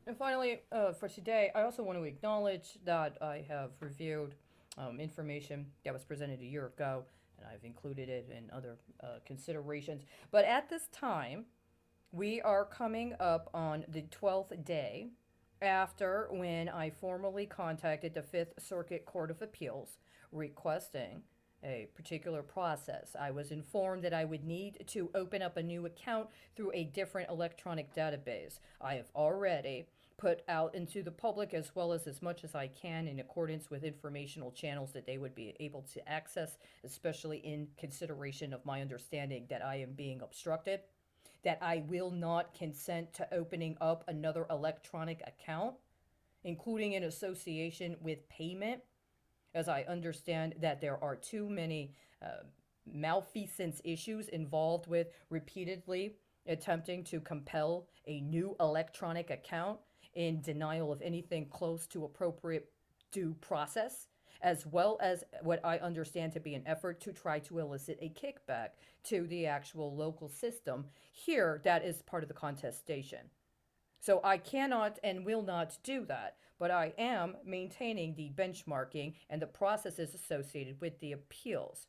And finally, for today, I also want to acknowledge that I have reviewed information that was presented a year ago, and I've included it in other considerations. But at this time, we are coming up on the 12th day after when I formally contacted the Fifth Circuit Court of Appeals requesting a particular process. I was informed that I would need to open up a new account through a different electronic database. I have already put out into the public as much as I can in accordance with informational channels that they would be able to access, especially in consideration of my understanding that I am being obstructed, that I will not consent to opening up another electronic account, including in association with payment, as I understand that there are too many malfeasance issues involved with repeatedly attempting to compel a new electronic account in denial of anything close to appropriate due process, as well as what I understand to be an effort to try to elicit a kickback to the actual local system. Here, that is part of the contestation. So I cannot and will not do that, but I am maintaining the benchmarking and the processes associated with the appeals.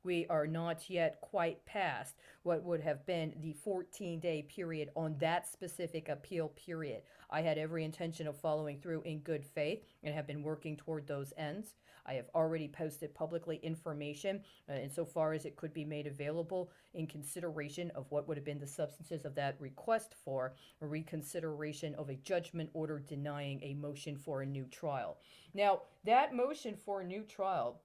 We are not yet quite past what would have been the 14-day period on that specific appeal period. I had every intention of following through in good faith and have been working toward those ends. I have already posted publicly information insofar as it could be made available in consideration of what would have been the substances of that request for a reconsideration of a judgment order denying a motion for a new trial. Now, that motion for a new trial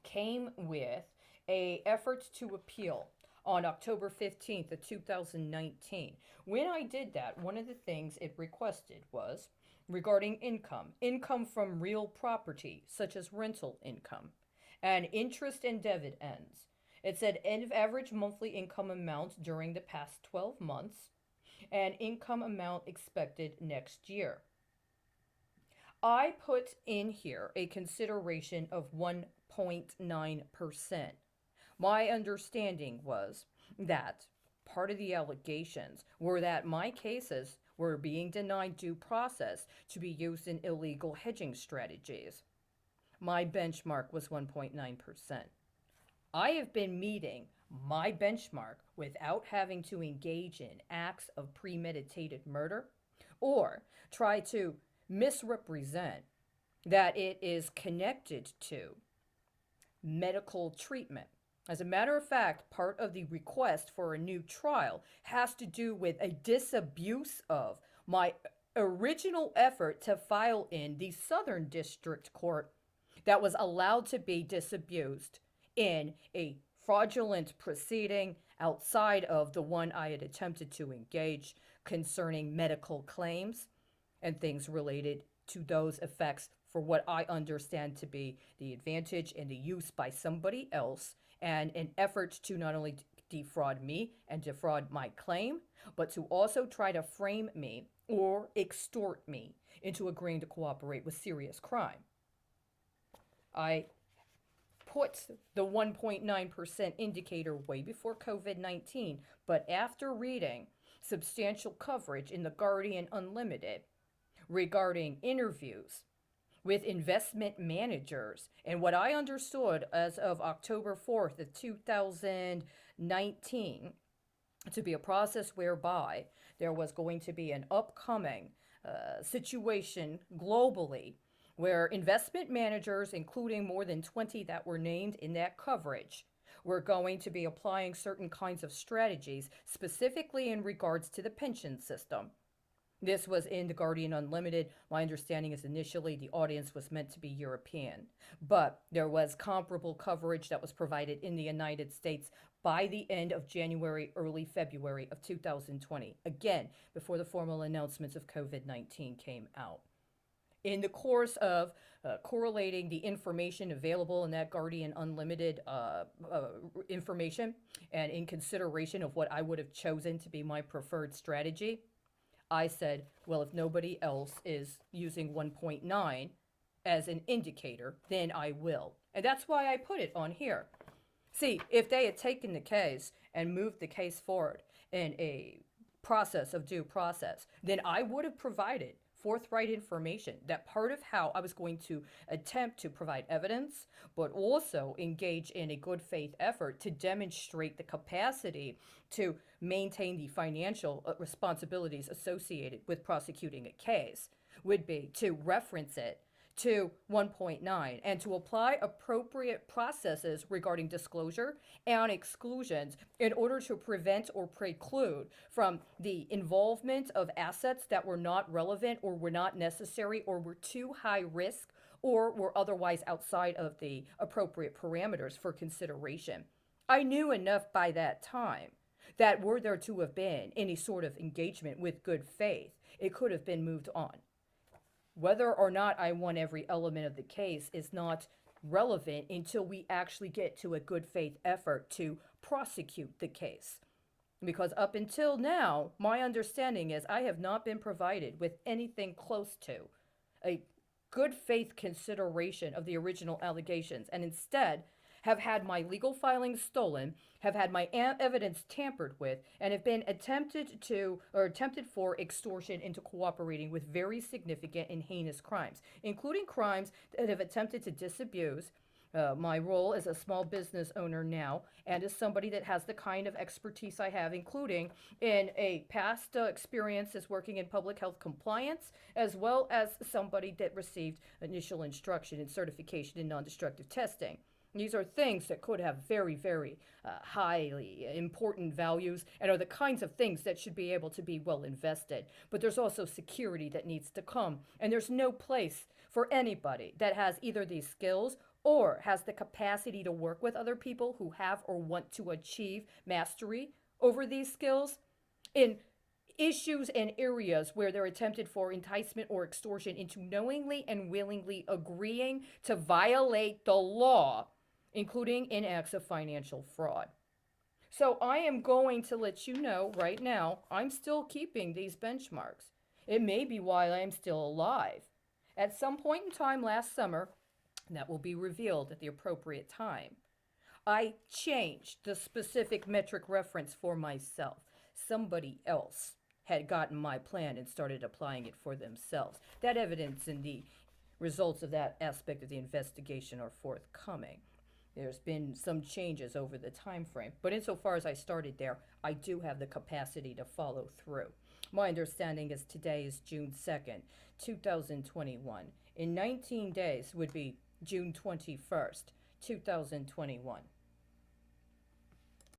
came with a effort to appeal on October 15th of 2019. When I did that, one of the things it requested was regarding income from real property, such as rental income, and interest and dividends. It said end of average monthly income amount during the past 12 months and income amount expected next year. I put in here a consideration of 1.9%. My understanding was that part of the allegations were that my cases were being denied due process to be used in illegal hedging strategies. My benchmark was 1.9%. I have been meeting my benchmark without having to engage in acts of premeditated murder or try to misrepresent that it is connected to medical treatment. As a matter of fact, part of the request for a new trial has to do with a disabuse of my original effort to file in the Southern District Court that was allowed to be disabused in a fraudulent proceeding outside of the one I had attempted to engage concerning medical claims and things related to those effects for what I understand to be the advantage and the use by somebody else and an effort to not only defraud me and defraud my claim, but to also try to frame me or extort me into agreeing to cooperate with serious crime. I put the 1.9% indicator way before COVID 19, but after reading substantial coverage in The Guardian Unlimited regarding interviews with investment managers and what I understood as of October 4th of 2019 to be a process whereby there was going to be an upcoming situation globally where investment managers, including more than 20 that were named in that coverage, were going to be applying certain kinds of strategies, specifically in regards to the pension system. This was in The Guardian Unlimited. My understanding is initially the audience was meant to be European, but there was comparable coverage that was provided in the United States by the end of January, early February of 2020. Again, before the formal announcements of COVID 19 came out. In the course of correlating the information available in that Guardian Unlimited information, and in consideration of what I would have chosen to be my preferred strategy, I said, well, if nobody else is using 1.9 as an indicator, then I will. And that's why I put it on here. See, if they had taken the case and moved the case forward in a process of due process, then I would have provided forthright information that part of how I was going to attempt to provide evidence, but also engage in a good faith effort to demonstrate the capacity to maintain the financial responsibilities associated with prosecuting a case, would be to reference it to 1.9 and to apply appropriate processes regarding disclosure and exclusions in order to prevent or preclude from the involvement of assets that were not relevant or were not necessary or were too high risk or were otherwise outside of the appropriate parameters for consideration. I knew enough by that time that were there to have been any sort of engagement with good faith, it could have been moved on. Whether or not I won every element of the case is not relevant until we actually get to a good faith effort to prosecute the case. Because up until now, my understanding is I have not been provided with anything close to a good faith consideration of the original allegations, and instead have had my legal filings stolen, have had my evidence tampered with, and have been attempted for extortion into cooperating with very significant and heinous crimes, including crimes that have attempted to disabuse my role as a small business owner now, and as somebody that has the kind of expertise I have, including in a past experience as working in public health compliance, as well as somebody that received initial instruction and certification in non-destructive testing. These are things that could have very, very highly important values and are the kinds of things that should be able to be well invested. But there's also security that needs to come. And there's no place for anybody that has either these skills or has the capacity to work with other people who have or want to achieve mastery over these skills in issues and areas where they're attempted for enticement or extortion into knowingly and willingly agreeing to violate the law, including in acts of financial fraud. So I am going to let you know right now, I'm still keeping these benchmarks. It may be while I am still alive. At some point in time last summer, that will be revealed at the appropriate time, I changed the specific metric reference for myself. Somebody else had gotten my plan and started applying it for themselves. That evidence and the results of that aspect of the investigation are forthcoming. There's been some changes over the time frame, but insofar as I started there, I do have the capacity to follow through. My understanding is today is June 2nd, 2021. In 19 days would be June 21st, 2021.